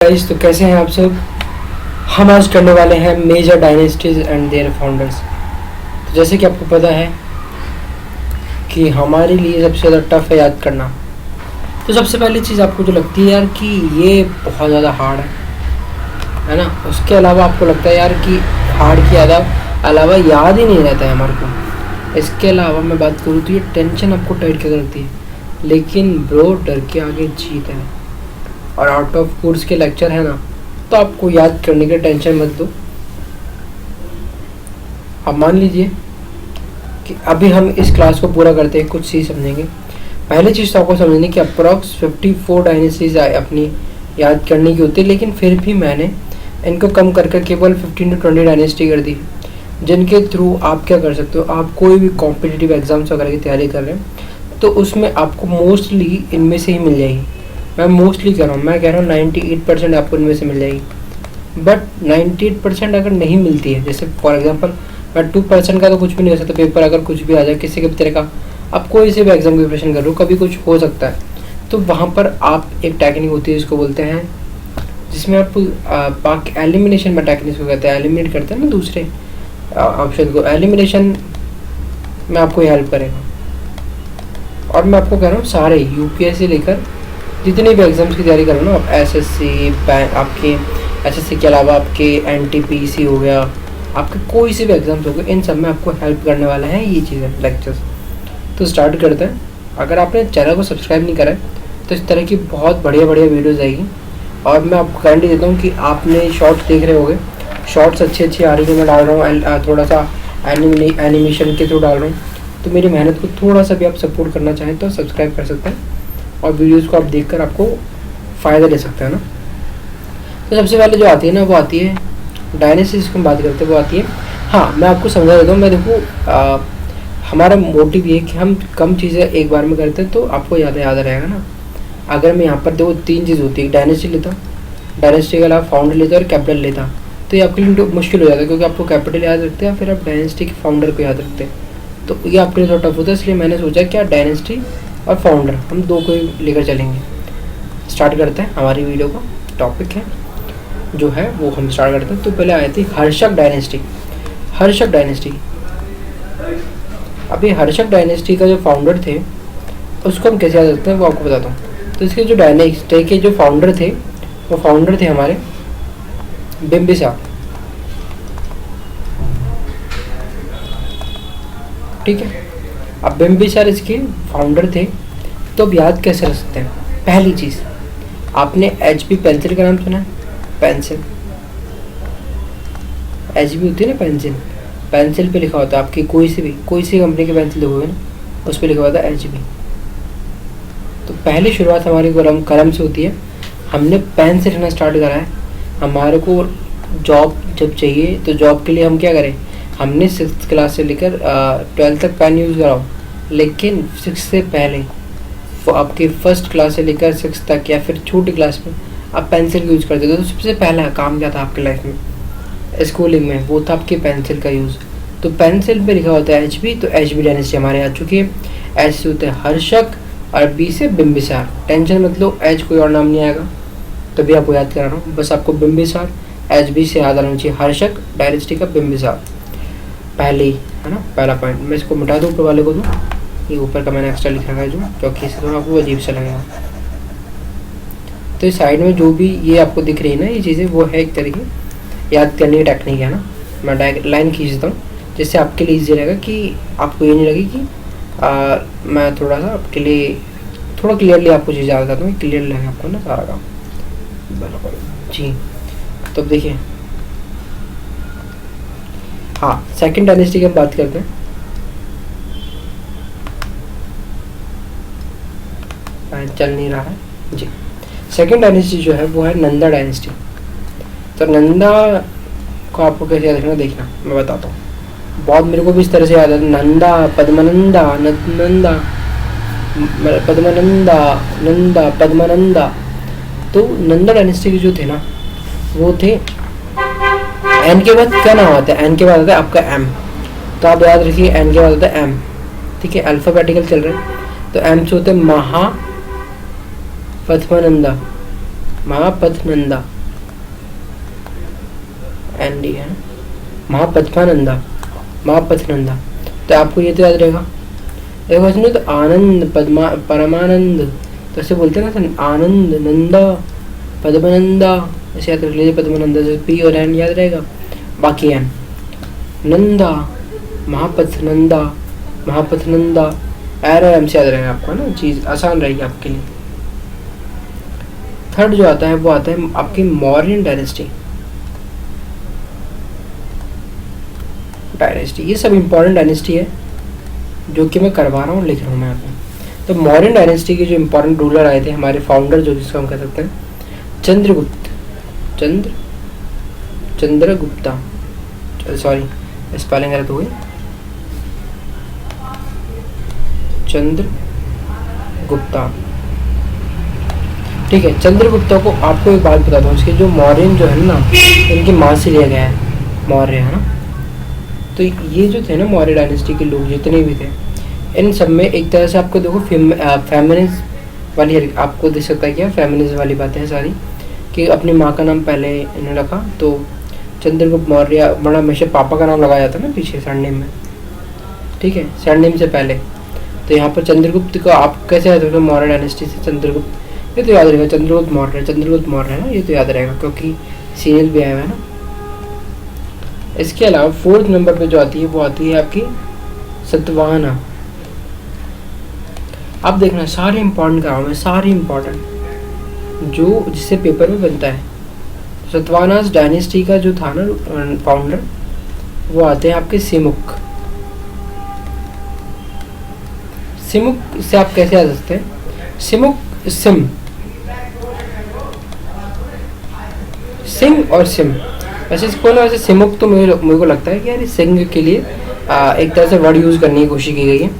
Guys, तो कैसे हैं आप सब। हम आज करने वाले हैं major dynasties and their founders. तो जैसे कि आपको पता है कि हमारे लिए सबसे ज़्यादा टफ है याद करना। तो सबसे पहली चीज़ आपको जो लगती है यार कि ये बहुत ज़्यादा हार्ड है ना। उसके अलावा आपको लगता है यार कि हार्ड के अलावा याद ही नहीं रहता है हमारे को। इसके अलावा मैं बात करूँ तो ये टेंशन आपको टाइट कर रखती है, लेकिन ब्रो डर के आगे जीत है। और आउट ऑफ कोर्स के लेक्चर है ना, तो आपको याद करने की टेंशन मत लो। अब मान लीजिए कि अभी हम इस क्लास को पूरा करते हैं, कुछ चीज़ समझेंगे। पहली चीज़ तो आपको समझनी कि अप्रॉक्स 54 डायनेस्टीज अपनी याद करने की होती है, लेकिन फिर भी मैंने इनको कम करके केवल 15 to 20 डायनेस्टी कर दी, जिनके थ्रू आप क्या कर सकते हो। आप कोई भी कॉम्पिटिटिव एग्जाम्स वगैरह की तैयारी कर रहे हैं तो उसमें आपको मोस्टली इनमें से ही मिल जाएगी। मैं मोस्टली कह रहा हूँ, मैं कह रहा हूँ 98% आपको इनमें से मिल जाएगी। बट 98% अगर नहीं मिलती है, जैसे फॉर एग्जांपल मैं 2% का तो कुछ भी नहीं हो सकता। पेपर अगर कुछ भी आ जाए किसी के भी तरह का, आप कोई से भी एग्जाम की प्रिपरेशन कर रहे हो, कभी कुछ हो सकता है। तो वहाँ पर आप एक टेक्निक होती है जिसको बोलते हैं, जिसमें आप एलिमिनेशन में टेक्निक को कहते हैं, एलिमिनेट करते हैं ना दूसरे ऑप्शन को। एलिमिनेशन में आपको हेल्प करेगा। और मैं आपको कह रहा हूँ सारे यूपीएससी लेकर जितने भी एग्ज़ाम्स की तैयारी करो ना, आप एसएससी, आपके एसएससी के अलावा आपके एनटीपीसी हो गया, आपके कोई से भी एग्ज़ाम्स हो गए, इन सब में आपको हेल्प करने वाला है ये चीज़ें, लेक्चर्स। तो स्टार्ट करते हैं। अगर आपने चैनल को सब्सक्राइब नहीं करा है तो इस तरह की बहुत बढ़िया वीडियोज़ आएगी। और मैं आपको गारंटी देता हूँ कि आपने शॉर्ट्स देख रहे होंगे, शॉर्ट्स अच्छी आ रही है। मैं डाल रहा हूँ थोड़ा सा एनिमेशन के थ्रू डाल रहा हूँ, तो मेरी मेहनत को थोड़ा सा भी आप सपोर्ट करना चाहें तो सब्सक्राइब कर सकते हैं और वीडियोस को आप देखकर आपको फ़ायदा ले सकते हैं ना। तो सबसे पहले जो आती है ना, वो आती है डायनेस्टीज की हम बात करते हैं, वो आती है। हाँ, मैं आपको समझा देता हूँ। मैं देखो हमारा मोटिव ये है कि हम कम चीज़ें एक बार में करते हैं तो आपको याद रहेगा ना। अगर मैं यहाँ पर देखो 3 चीज़ होती है, डायनेस्टी लेता, डायनेस्टी के अलावा फाउंडर लेता और कैपिटल लेता, तो ये आपके लिए मुश्किल हो जाता है, क्योंकि आपको कैपिटल याद रखते हैं फिर आप डायनेस्टी के फाउंडर को याद रखते हैं, तो ये आपके लिए थोड़ा टफ होता है। इसलिए मैंने सोचा क्या डायनेस्टी और फाउंडर हम दो को ही लेकर चलेंगे। स्टार्ट करते हैं हमारी वीडियो का। टॉपिक है जो है वो हम स्टार्ट करते हैं। तो पहले आई थी हर्षक डायनेस्टी। हर्षक डायनेस्टी, अभी हर्षक डायनेस्टी का जो फाउंडर थे उसको हम कैसे याद रखते हैं वो आपको बताता हूँ। तो इसके जो डायनेस्टी के जो फाउंडर थे, वो फाउंडर थे हमारे बिम्बिसार। ठीक है, अब बिम्बिसार इसके फाउंडर थे। तो अब याद कैसे रख सकते हैं। पहली चीज़, आपने एचपी पेंसिल का नाम सुना है? पेंसिल, एचपी होती है ना पेंसिल, पेंसिल पे लिखा होता है आपकी कोई सी कंपनी की पेंसिल देखोगे ना, उस पर लिखा होता है एचपी। तो पहली शुरुआत हमारी कलम से होती है। हमने पेन से लिखना स्टार्ट करा है। हमारे को जॉब जब चाहिए तो जॉब के लिए हम क्या करें, हमने 6th क्लास से लेकर 12th तक पेन यूज़ करा हो, लेकिन 6 से पहले आपके 1st क्लास से लेकर 6 तक या फिर छोटी क्लास में आप पेंसिल यूज़ करते थे। तो सबसे पहला काम क्या था आपके लाइफ में, स्कूलिंग में, वो था आपके पेंसिल का यूज़। तो पेंसिल पे लिखा होता है एचबी, तो एचबी डायनेस्टी हमारे आ चुकी है। एच से होता है हर्षक और बी से बिम्बिसार। टेंशन मत लो, एच कोई और नाम नहीं आएगा, तभी आपको याद करा रहा हूँ। बस आपको बिम्बिसार एचबी से याद आना चाहिए, हर्षक डायनेस्टी का बिम्बिसार। पहले है ना, पहला पॉइंट। मैं इसको मिटा दूँ ऊपर वाले को, दूँ ये ऊपर का मैंने एक्स्ट्रा लिखा है जो, क्योंकि इससे थोड़ा आपको अजीब सा लगेगा। तो इस साइड में जो भी ये आपको दिख रही है ना ये चीज़ें, वो है एक तरह की याद करने की टेक्निक है ना। मैं लाइन खींचता हूँ जिससे आपके लिए ईजी रहेगा, कि आपको ये नहीं लगे कि मैं थोड़ा सा आपके लिए थोड़ा क्लियरली आपको चीज़ याद करता हूँ, क्लियर लगे आपको ना सारा काम। बिल्कुल जी। तो देखिए, हाँ, सेकंड डायनेस्टी की हम बात करते हैं। चल नहीं रहा है जी। सेकंड डायनेस्टी जो है वो है नंदा डायनेस्टी। तो नंदा को आपको कैसे याद रखना, देखना मैं बताता हूँ। बहुत मेरे को भी इस तरह से याद है, नंदा, पद्मनंदा, नंदा, पद्मनंदा, नंदा, पद्मनंदा। तो नंदा डायनेस्टी के जो थे ना, वो थे, एन के बाद क्या नाम आता है, एन के बाद आता है आपका एम। तो आप याद रखिए एन के बाद आता है एम। ठीक है, अल्फ़ाबेटिकल चल रहे हैं। तो एम से होते हैं महापद्मनंदा, महापद्मनंदा। एन डी है, महापद्मानंदा, महापथनंदा। तो आपको ये तो याद रहेगा। देखो सुनो, तो आनंद, पद्मा, परमानंद, तो ऐसे बोलते हैं ना, आनंद, नंदा, पद्मनंदा, ऐसे याद रख लीजिए। पद्मनंदा से पी और एन याद रहेगा, बाकी एन। नंदा, महापथनंदा, महापथनंदा, एर और एम से याद रहेगा आपको ना, चीज़ आसान रहेगी आपके लिए। थर्ड जो आता है वो आता है आपकी मौर्यन डायनेस्टी। ये सब इंपॉर्टेंट डायनेस्टी है जो कि मैं करवा रहा हूँ, लिख रहा हूँ मैं यहाँ पे। तो मौर्यन डायनेस्टी के जो इंपॉर्टेंट रूलर आए थे, हमारे फाउंडर जो जिसको हम कह सकते हैं चंद्रगुप्त, चंद्रगुप्ता, सॉरी स्पेलिंग गलत हो गई, चंद्रगुप्ता, ठीक है। चंद्रगुप्ता को आपको एक बात बताता हूँ, उसके जो मौर्यन जो है ना, इनकी माँ से लिया गया है मौर्य, है ना। तो ये जो थे ना मौर्य डायनेस्टी के लोग जितने भी थे, इन सब में एक तरह से आपको देखो फेमिनिज्म वाली आपको दिख सकता है क्या, फेमिनिज्म वाली बातें हैं सारी, कि अपनी माँ का नाम पहले इन्होंने रखा। तो चंद्रगुप्त मौर्य बड़ा हमेशा पापा का नाम लगाया जाता है ना पीछे सरनेम में, ठीक है, सरनेम से पहले। तो यहाँ पर चंद्रगुप्त को आप कैसे याद रखोगे, मौर्य डायनेस्टी से चंद्रगुप्त, ये तो याद रहेगा, चंद्रगुप्त मौर्य है ना, ये तो याद रहेगा क्योंकि सीरियल भी आया हुआ है ना। इसके अलावा फोर्थ नंबर पे जो आती है वो आती है आपकी सतवाहना। आप देखना सारे इंपॉर्टेंट कराओ मैं, सारे इंपॉर्टेंट जो जिससे पेपर में बनता है। सतवाहनास डायनेस्टी का जो था ना फाउंडर, वो आते हैं आपके सिमुक। सिमुक से आप कैसे याद सकते हैं, सिमुक, सिंह और सिम, वैसे इसको ना, वैसे सिमुक तो मेरे को लगता है कि यार सिंह के लिए एक तरह से वर्ड यूज़ करने की कोशिश की गई है,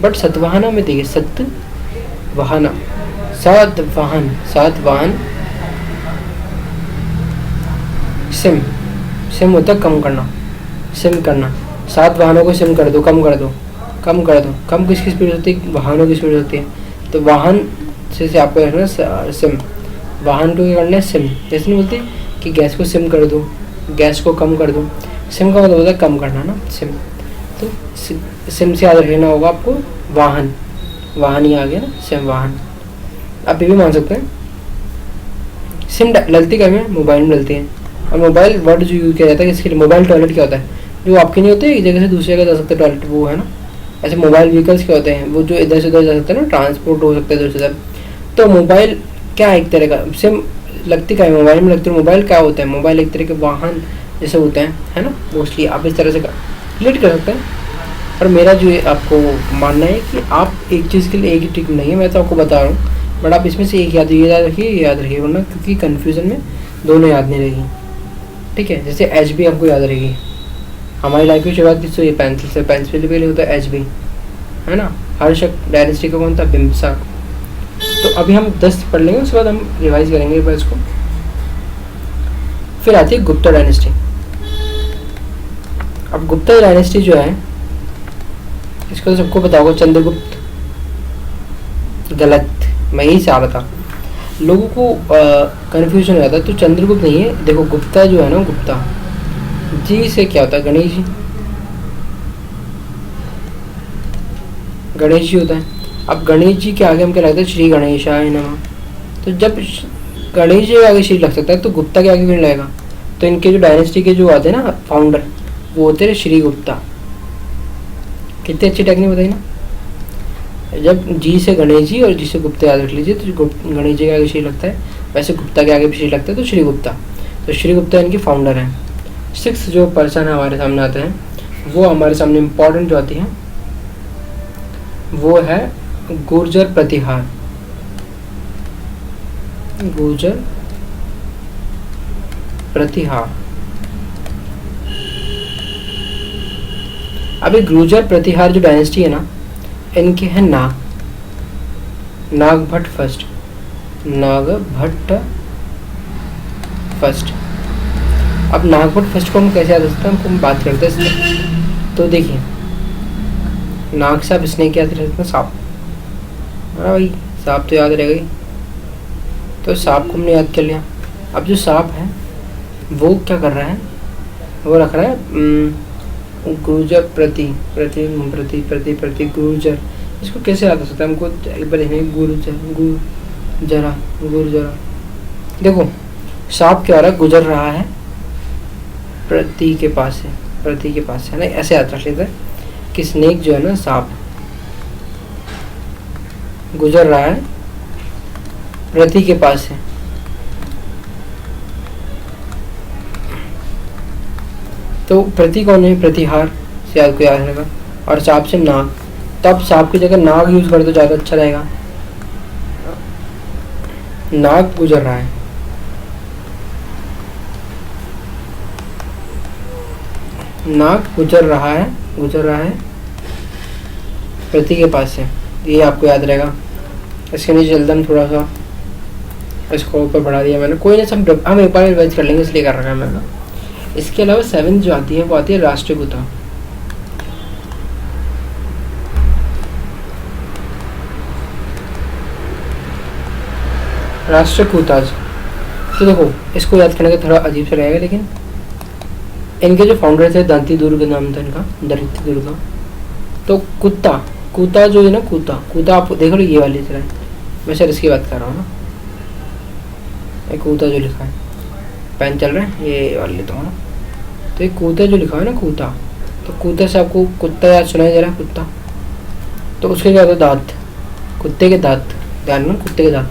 बट सतवाहना में देखिए, सतवाहना, सातवाहन, सिम होता है कम करना, सिम करना। 7 वाहनों को सिम कर दो, कम कर दो, कम किसकी स्पीड होती है, वाहनों की स्पीड होती है। तो वाहन से आपको रखना सिम, वाहन को क्या करना है, सिम। जैसे नहीं बोलते कि गैस को सिम कर दो, गैस को कम कर दो, सिम का मतलब होता है कम करना ना, सिम। तो सिम से याद रखना होगा आपको वाहन ही आ गया ना, सिम वाहन। आप ये भी मान सकते हैं सिम डलती क्या में, मोबाइल में डलती है। और मोबाइल वर्ड जो यूज़ किया जाता है इसके लिए, मोबाइल टॉयलेट क्या होता है, जो आपके नहीं होते एक जगह से दूसरी जगह जा सकते हैं टॉयलेट, वो है ना। ऐसे मोबाइल व्हीकल्स क्या होते हैं, वो जो इधर से उधर जा सकते हैं ना, ट्रांसपोर्ट हो सकता है इधर से उधर। तो मोबाइल क्या है, एक तरह का सिम लगती क्या है, मोबाइल में लगती है। मोबाइल क्या होता है, मोबाइल एक तरह के वाहन जैसे होते हैं, है ना। मोस्टली आप इस तरह से रिलेट कर सकते हैं। और मेरा जो आपको मानना है कि आप एक चीज़ के लिए एक ही ट्रिक नहीं है, मैं तो आपको बता रहा हूँ, बट आप इसमें से एक याद रखिए, वरना क्योंकि कन्फ्यूज़न में दोनों याद नहीं रहेगी, ठीक है। जैसे एच बी आपको याद रहेगी, हमारी लाइफ की शुरुआत किससे हुई, पेंसिल से। पेंसिल पहले होता है एच बी, है ना। हर्ष डायनेस्टी का कौन था, बिम्बिसार। तो अभी हम 10 पढ़ लेंगे, उसके बाद हम रिवाइज करेंगे एक बार इसको। फिर आती है गुप्ता डायनेस्टी। अब गुप्ता डायनेस्टी जो है, इसको तो सबको पता होगा, चंद्रगुप्त, गलत, मैं यही चाह रहा था, लोगों को कन्फ्यूजन हो जाता है। तो चंद्रगुप्त नहीं है, देखो गुप्ता जो है ना, गुप्ता जी से क्या होता है, गणेश जी, गणेश जी होता है। अब गणेश जी के आगे हम क्या लगता है, श्री गणेशाय नमः। तो जब गणेश जी के आगे श्री लग सकता है, तो गुप्ता के आगे क्यों लगेगा। तो इनके जो डायनेस्टी के जो आते हैं ना फाउंडर, वो होते हैं श्री गुप्ता। कितनी अच्छी टेक्निक बताई ना। जब जी से गणेश जी और जी से गुप्ता याद रख लीजिए, तो गणेश जी के आगे श्री लगता है, वैसे गुप्ता के आगे भी श्री लगता है, तो श्री गुप्ता। तो श्री गुप्ता इनके फाउंडर हैं। 6 जो पर्सन है हमारे सामने आते हैं, वो हमारे सामने इम्पोर्टेंट जो आती हैं, वो है गुर्जर प्रतिहार। गुर्जर प्रतिहार। अभी गुर्जर प्रतिहार जो डायनेस्टी है ना, इनके हैं नागभट्ट फर्स्ट, नागभट्ट फर्स्ट। अब नागभट्ट फर्स्ट को हम कैसे याद रखते हैं, हम बात करते हैं इसमें। तो देखिए, नाग से आप स्नेक याद रखते हैं, सांप। हाँ भाई, सांप तो याद रह गई, तो सांप को हमने याद कर लिया। अब जो सांप है वो क्या कर रहा है, वो रख रहा है गुर्जर प्रति प्रति प्रति प्रति प्रति गुर्जर। इसको कैसे याद हो सकता है हमको? एक बार लिखेंगे गुर्जरा। देखो सांप क्या हो रहा है, गुजर रहा है प्रति के पास है, प्रति के पास है ना, ऐसे याद रख लेते हैं कि स्नेक जो है ना, सांप गुजर रहा है प्रति के पास है। तो प्रति कौन है? प्रतिहार से याद को याद रहेगा। और सांप से नाग, तब सांप की जगह नाग यूज कर तो ज़्यादा अच्छा रहेगा। नाग गुजर रहा है, नाग गुजर रहा है प्रति के पास से, ये आपको याद रहेगा। इसके नीचे चलता हम थोड़ा सा, इसको ऊपर बढ़ा दिया मैंने, कोई नहीं, हम एक बार रिवाइज कर लेंगे इसलिए कर रखा है मैंने। इसके अलावा 7 जो आती है वो आती है राष्ट्रकूटा। राष्ट्रकूटाज, तो देखो इसको याद करने का थोड़ा अजीब से रहेगा, लेकिन इनके जो फाउंडर थे दंती दुर्ग नाम था इनका, दरिद्र दुर्गा। तो कूता जो है ना, कूता आप देख लो, ये वाली तरह है, मैं सर इसकी बात कर रहा हूँ ना, एक कूता जो लिखा है, पेन चल रहा है, ये वाली लेता हूँ ना। तो एक कूता जो लिखा है ना, कूता, तो कूता से आपको कुत्ता याद सुनाई दे रहा है, कुत्ता, तो उसके क्या होता है? दांत, कुत्ते के दांत, ध्यान में, कुत्ते के दांत,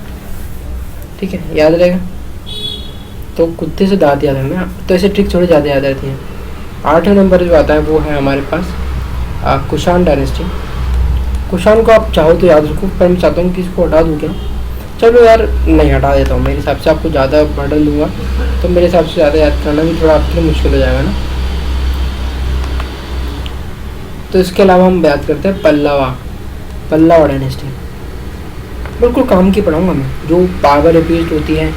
ठीक है, याद रहेगा। तो कुत्ते से दांत याद रखना, तो ऐसे ट्रिक थोड़ी ज़्यादा याद रहती हैं। 8वें नंबर जो आता है वो है हमारे पास कुषाण डायनेस्टी। कुषाण को आप चाहो तो याद रखो, पर मैं चाहता हूँ कि इसको हटा दूँ क्या? चलो यार नहीं, हटा देता हूँ, मेरे हिसाब से आपको ज़्यादा बर्डन दूंगा, तो मेरे हिसाब से ज़्यादा याद करना भी थोड़ा आपके लिए मुश्किल हो जाएगा ना। तो इसके अलावा हम बात करते हैं पल्लवा डायनेस्टी। बिल्कुल काम की पढ़ाऊँगा मैं, जो बार बार रिपीट होती है,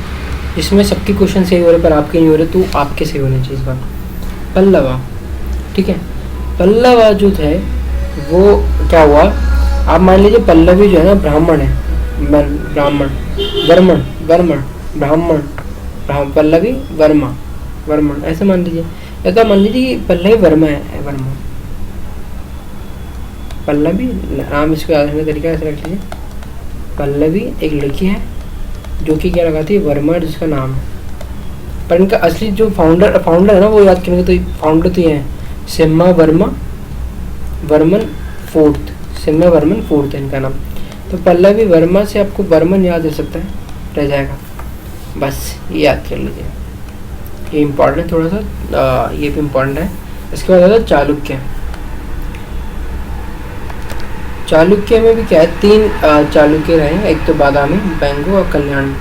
जिसमें सबके क्वेश्चन सही हो रहे पर आपके नहीं हो रहे, तो आपके सही होने चाहिए इस बार। पल्लवा, ठीक है, पल्लवा जो थे वो क्या हुआ, आप मान लीजिए पल्लवी जो है ना ब्राह्मण है, पल्लवी वर्मण ऐसे मान लीजिए, या तो मान लीजिए पल्लवी वर्मा है, पल्लवी नाम, इसको याद रखने का तरीका ऐसे रख लीजिए। पल्लवी एक लड़की है जो कि क्या लगाती है, वर्मा जिसका नाम है, पर इनका असली जो फाउंडर है ना, वो याद करेंगे तो फाउंडर तो ये है सिम्हा वर्मन फोर्थ है इनका नाम। तो पल्लवी वर्मा से आपको वर्मन याद रह सकता है, रह जाएगा, बस ये याद कर लीजिए, ये इम्पॉर्टेंट है थोड़ा सा, ये भी इम्पॉर्टेंट है। इसके बाद आता है चालुक्य में भी क्या है, 3 चालुक्य रहे, एक तो बादामी, बैंगो और कल्याणी।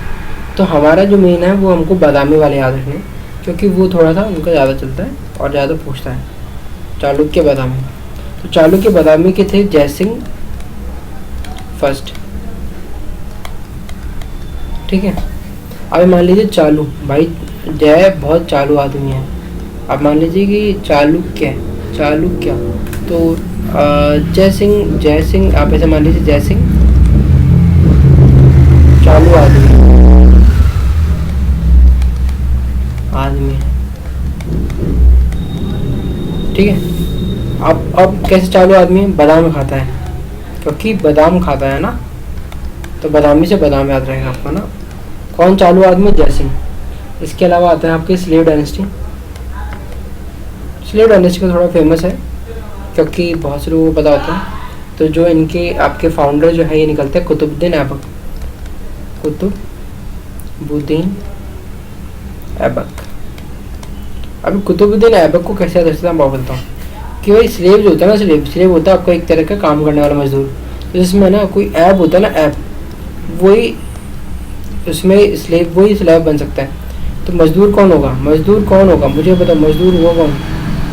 तो हमारा जो मेन है वो हमको बादामी वाले याद रखने, क्योंकि वो थोड़ा सा उनका ज़्यादा चलता है और ज़्यादा पूछता है, चालुक्य बादामी। तो चालुक्य बादामी के थे जयसिंह फर्स्ट, ठीक है। अब मान लीजिए चालू, भाई जय बहुत चालू आदमी है, अब मान लीजिए कि चालुक्य, तो जय सिंह आप ऐसे मान लीजिए, जय सिंह चालू आदमी है, ठीक है। अब कैसे चालू आदमी है? बादाम खाता है, क्योंकि बादाम खाता है ना, तो बादामी से बादाम याद रहेगा आपको ना। कौन चालू आदमी? जय सिंह। इसके अलावा आता है आपकी स्लेव डायनेस्टी। स्लेव डायनेस्टी का थोड़ा फेमस है क्योंकि बहुत से लोगों को पता होता है। तो जो इनके आपके फाउंडर जो है ये निकलते हैं कुतुबुद्दीन ऐबक। अभी कुतुबुद्दीन ऐबक को कैसे याद रखते हैं मैं बोलता हूँ कि भाई स्लेव जो होता है ना, स्लेव होता है आपका एक तरह का काम करने वाला मजदूर, तो जिसमें ना कोई ऐप होता है ना, ऐप वही उसमें स्लेव बन सकता है। तो मजदूर कौन होगा मुझे पता, मजदूर हुआ कौन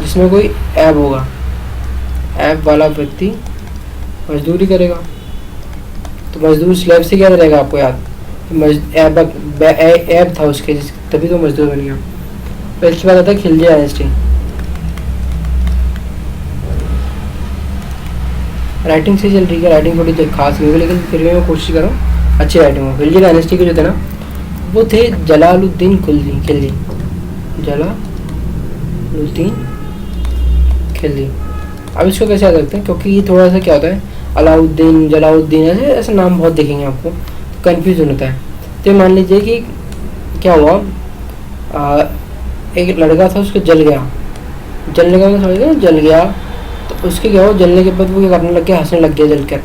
जिसमें कोई ऐप होगा, ऐप वाला व्यक्ति मजदूरी करेगा। तो मजदूर स्लेव से क्या रहेगा आपको याद, ऐप था उसके, तभी तो मजदूर बन गया। तो इसके बाद आता है खिलजी डायनेस्टी। राइटिंग से चल रही है, राइटिंग थोड़ी खास नहीं हुई, लेकिन फिर भी मैं कोशिश कर रहा हूँ अच्छी राइटिंग हो। खिलजी डायनेस्टी के जो थे ना, वो थे जलालुद्दीन खिलजी, लुदीन खिलजी। अब इसको कैसे याद रखते हैं, क्योंकि ये थोड़ा सा क्या होता है, अलाउद्दीन, जलाउद्दीन, ऐसे ऐसे नाम बहुत दिखेंगे आपको, कन्फ्यूजन होता है। तो मान लीजिए कि क्या हुआ, एक लड़का था, उसको जल गया, जलने का मतलब समझ गया, जल गया, तो उसके क्या हुआ, जलने के बाद वो क्या करने लग गया, हंसने लग गया जलकर।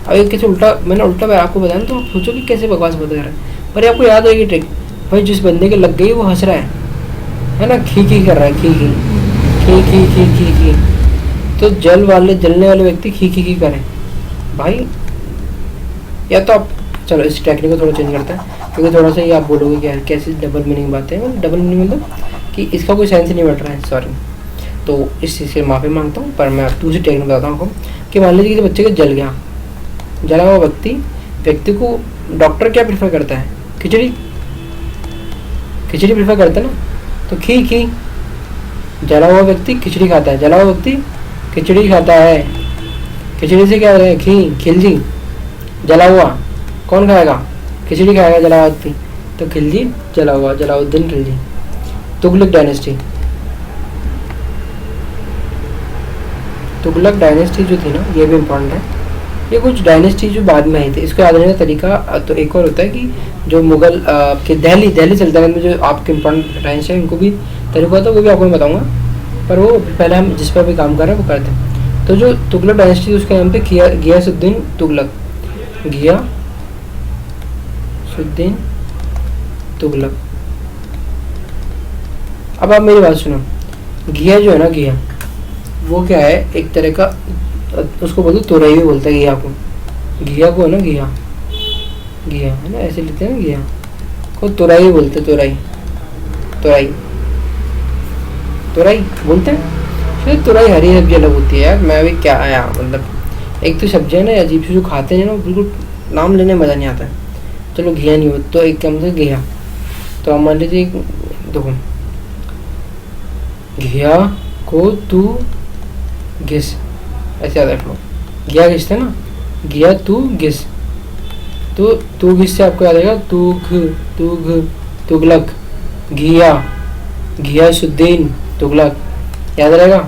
अब एक कैसे उल्टा, मैंने उल्टा मैं आपको बताया तो आप सोचो कि कैसे बकवास बता रहा है, पर आपको याद रहेगी ट्रिक। भाई जिस बंदे के लग गई वो हंस रहा है ना, खी कर रहा है, खी खी। तो जलने वाले व्यक्ति खी करें भाई। या तो आप, चलो इस टेक्निक को थोड़ा चेंज करते हैं, क्योंकि थोड़ा सा ये आप बोलोगे कि यार कैसी डबल मीनिंग बातें हैं, डबल मीनिंग मतलब कि इसका कोई सेंस नहीं बैठ रहा है, सॉरी। तो इस चीज़ से माफ़ी मांगता हूँ, पर मैं दूसरी टेक्निक बताता हूँ आपको कि मान लीजिए कि बच्चे का जल गया, जला हुआ व्यक्ति को डॉक्टर क्या प्रेफर करता है, खिचड़ी प्रेफर करता है ना, तो खी। जला हुआ व्यक्ति खिचड़ी खाता है, जला हुआ व्यक्ति खिचड़ी खाता है, खिचड़ी से क्या है, खिलजी। जला हुआ कौन खाएगा, खिचड़ी खाएगा जला हुआ व्यक्ति, तो खिलजी जला हुआ, जलाउद्दीन खिलजी। तुगलक डायनेस्टी जो थी ना, ये भी इम्पोर्टेंट है। ये कुछ डायनेस्टी जो बाद में आई थी, इसको याद रखने का तरीका तो एक और होता है कि जो मुगल के दिल्ली सल्तनत में जो आपके इम्पोर्टेंट डायनेस्टी है, उनको भी तरीका होता है, वो भी आपको मैं बताऊँगा, पर वो पहले हम जिस पर भी काम कर रहे हैं वो करते हैं। तो जो तुगलक डायनेस्टी, उसके नाम थे गियासुद्दीन तुगलक, गियासुद्दीन तुगलक। अब आप मेरी बात सुनो, घिया जो है ना, घिया वो क्या है, एक तरह का, उसको बोलते तुरई भी बोलते हैं घिया को, घिया को है ना, घिया है ना, ऐसे लिखते हैं ना, घिया को तुरई बोलते, तुरई बोलते हैं। फिर तुरई हरी सब्जी अलग होती है यार, मैं भी क्या आया, मतलब एक तो सब्जियाँ ना अजीब सी जो खाते हैं ना, बिल्कुल नाम लेने मज़ा नहीं आता है। चलो घिया नहीं हो तो एक क्या मतलब घिया, तो आप मान लीजिए देखो, घिया को तू घिस, ऐसे याद रख लो, घिया घिसते ना, घिया तू घिस, तो तू घिस से आपको याद आएगा तुगलक, घियासुद्दीन तुगलक, याद रहेगा।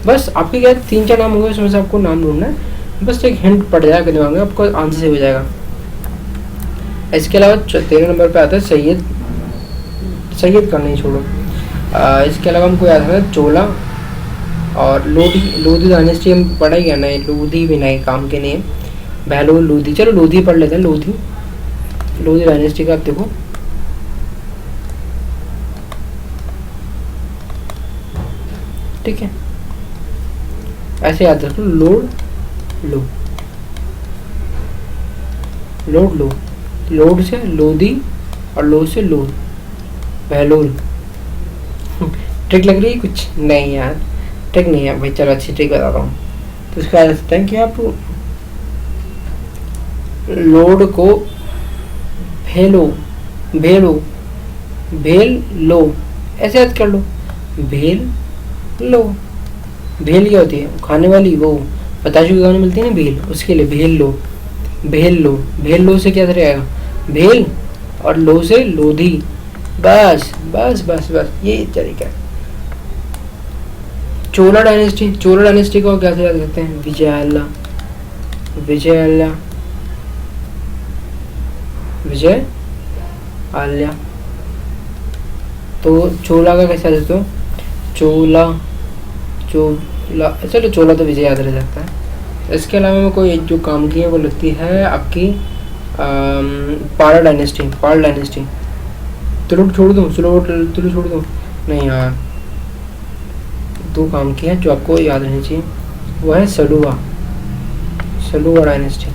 बस आपके क्या 3-4 नाम होंगे, उसमें से आपको नाम ढूंढना है, बस एक हिंट पड़ जाएगा दिमाग में, आपको आंसर से हो जाएगा। इसके अलावा 13 नंबर पे आता है सैयद का नहीं छोड़ो। इसके अलावा हमको याद है चोला और लोधी डायनेस्टी हम पढ़ा ही, नहीं लोधी भी नहीं काम के नहीं, बहलोल लोधी, चलो लोधी पढ़ लेते हैं, लोधी डायनेस्टी का आप देखो, ठीक है, ऐसे याद रखो, लोड से लोधी और लो से लोध, बहलोल। ट्रिक लग रही है कुछ नहीं यार, ट्रिक नहीं है भाई, चलो अच्छी ट्रिक बताता हूँ। तो इसका याद सकते हैं कि आप लोड को भेल लो, ऐसे याद कर लो, भेल लो। भेल क्या होती है, खाने वाली, वो बताशु के गाने मिलती है ना भेल, उसके लिए भेल लो से क्या रहेगा, भेल और लो से लोधी, बस ये तरीका है। चोला डायनेस्टी को कैसे याद करते हैं, विजय आल्या। तो चोला का कैसे याद करते हो, चोला, चलो चोला तो विजय याद रह सकता है। इसके अलावा में कोई जो काम की है वो लगती है आपकी पाल डायनेस्टी। तुलुक छोड़ दूँ, नहीं यार, 2 काम की है जो आपको याद रहनी चाहिए, वो है सलुवा डायनेस्टी।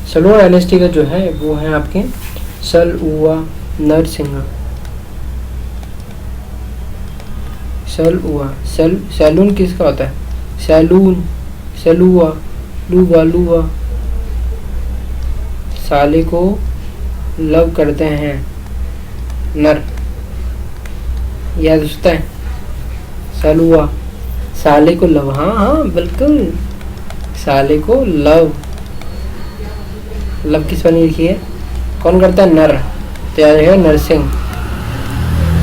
सलुवा डायनेस्टी का जो है वो है आपके सलुवा नरसिंहा। सैलून किसका होता है, सलुआ, लुवा, साले को लव करते हैं नर, याद होता है, सलुआ, साले को लव, हाँ बिल्कुल, साले को लव किस बनी लिखी है, कौन करता है, नर, तो याद रहेगा नरसिंह।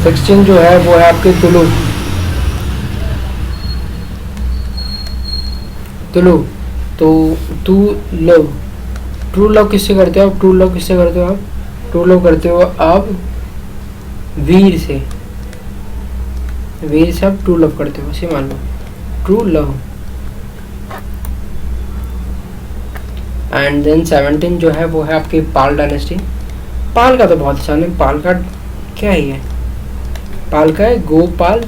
16 जो है वो है आपके तुलु। तुलु तो टू लव, ट्रू लव किससे करते हो आप? ट्रू लव किससे करते हो आप? ट्रू लव करते हो आप वीर से, वीर से आप ट्रू लव करते हो, इसे मान लो ट्रू लव। एंड देन 17 जो है वो है आपकी पाल डायनेस्टी। पाल का तो बहुत आसान है, पाल का क्या ही है, पाल का है गोपाल,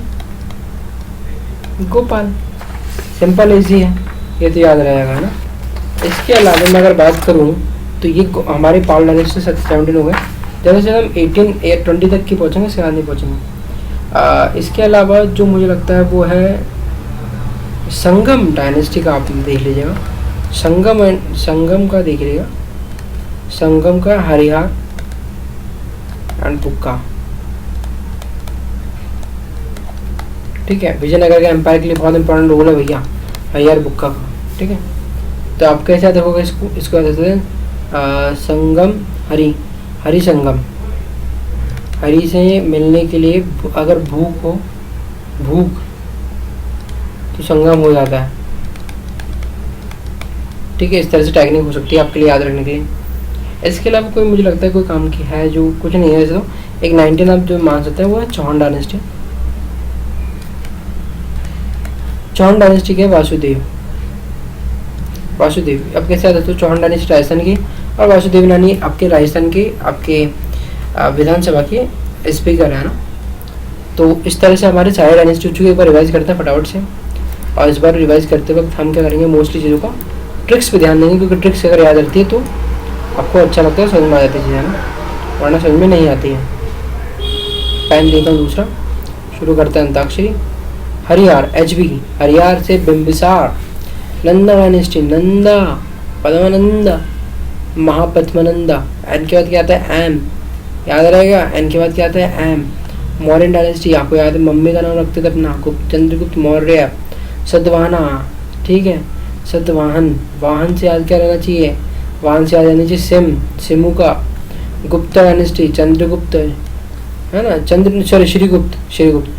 गोपाल, सिंपल इजी है, ये तो याद रहेगा ना। इसके अलावा मैं अगर बात करूँ तो ये हमारे पाल डायनेस्टी 17 हो गए। जैसे जैसे हम 18 या 20 तक की पहुँचेंगे उसके बाद नहीं पहुँचेंगे। इसके अलावा जो मुझे लगता है वो है संगम डायनेस्टी का, आप देख लीजिएगा संगम का देख लीजिएगा, संगम का हरिहर एंड बुक्का, ठीक है। विजयनगर के एम्पायर के लिए बहुत इंपॉर्टेंट रोल है भैया हरिहर बुक्का का, ठीक है। तो आप कैसे देखोगे इसको कहते हैं संगम हरि संगम। हरि से मिलने के लिए अगर भूख तो संगम हो जाता है, ठीक है। इस तरह से टेक्निक हो सकती है आपके लिए याद रखने के लिए। इसके अलावा कोई मुझे लगता है कोई काम की है जो कुछ नहीं है वैसे तो। एक 19 आप जो मान सकते हैं वो है चौहान डायनेस्टी। चौहान डायनेस्टी के वासुदेव अब कैसे आता है तो चौहान डायनेस्टी राजस्थान की और वासुदेव नानी आपके राजस्थान के आपके विधानसभा के स्पीकर है ना। तो इस तरह से हमारे सारे डायनेस्टी हो चुके। एक बार रिवाइज करते हैं फटाफट से। और इस बार रिवाइज करते वक्त हम क्या करेंगे, मोस्टली चीज़ों का ट्रिक्स पे ध्यान देंगे, क्योंकि ट्रिक्स अगर याद रहती है तो आपको अच्छा लगता है, समझ में आ जाती है चीज़ें ना, वरना समझ में नहीं आती है। पेन देता हूँ दूसरा, शुरू करते हैं अंताक्षरी। हरियार HB, हरियार से बिंबिसार। नंदा डायनेस्टी, नंदा पद्मानंदा महापद्मानंदा। एन के बाद क्या आता है एम, याद रहेगा। एन के बाद क्या आता है एम। मौर्यन डायनेस्टी आपको याद है, मम्मी का नाम रखते थे अपना, चंद्रगुप्त मौर्य। सतवाहना, ठीक है, सतवाहन। वाहन से याद क्या रहना चाहिए, वाहन से याद रहना चाहिए सिमू का। गुप्ता डायनेस्टी चंद्रगुप्त है ना, श्रीगुप्त।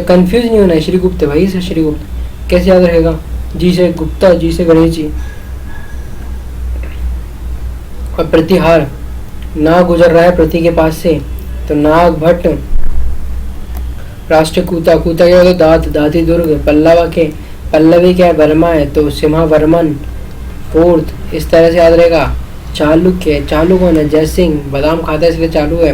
कंफ्यूज नहीं होना है, श्रीगुप्त भाई से श्रीगुप्त कैसे याद रहेगा। जी से गुप्ता, जी से गणेश जी। और प्रतिहार, नाग गुजर रहा है प्रति के पास से तो नाग भट्ट। राष्ट्रकूता, कूता क्या होता है दाती दुर्ग। पल्लवी क्या है वर्मा है तो सिम्हा वर्मन फोर्थ। इस तरह से याद रहेगा। चालुक्य, चालू कौन है, जय सिंह, बादाम खाता है इसलिए चालू है।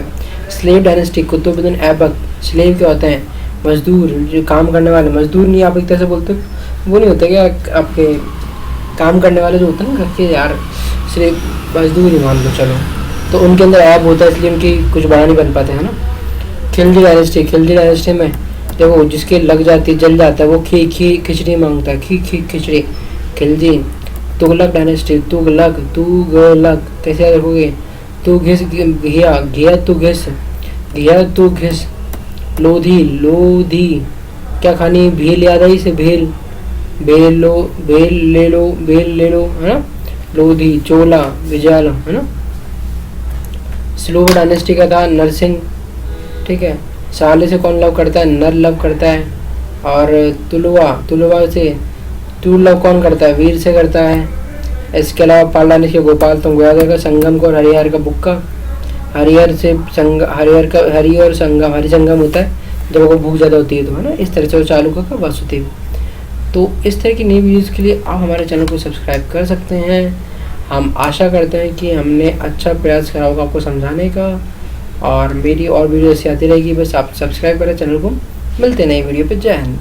Slave dynasty Qutubuddin Aibak. Slave क्या होते हैं, मजदूर, जो काम करने वाले। मजदूर नहीं आप एक तरह से बोलते वो नहीं होता क्या, आपके काम करने वाले जो होते हैं ना घर के यार, सिर्फ मजदूर ही मान लो चलो। तो उनके अंदर ऐब होता है इसलिए उनकी कुछ बड़ा नहीं बन पाते है ना। खिलजी डायनेस्टी में देखो जिसके लग जाती जल जाता है वो खिचड़ी मांगता है, खिचड़ी खिलजी। तुगलक डायनेस्टी, तुगलक कैसे याद रखोगे, तू घिस घिया तू घिस। लोधी क्या खानी, भेल याद आई से भेल ले लो है ना। लोधी, चोला, विजाला है ना। स्लो डायनेस्टी का था नरसिंह, ठीक है। साले से कौन लव करता है, नर लव करता है। और तुलवा से तू लव कौन करता है, वीर से करता है। इसके अलावा पाल डायनेस्टी के गोपाल तुमको याद रहेगा। संगम को और हरिहर का बुक्का। हरिहर से हरि और संगम, हरि संगम होता है जब वो भूख ज़्यादा होती है तो है ना। इस तरह से वो चालुक्य का वासुदेव। तो इस तरह की नई वीडियोज़ के लिए आप हमारे चैनल को सब्सक्राइब कर सकते हैं। हम आशा करते हैं कि हमने अच्छा प्रयास करा होगा आपको समझाने का, और मेरी और वीडियो ऐसी आती रहेगी। बस आप सब्सक्राइब करें चैनल को। मिलते हैं नई वीडियो पे। जय हिंद।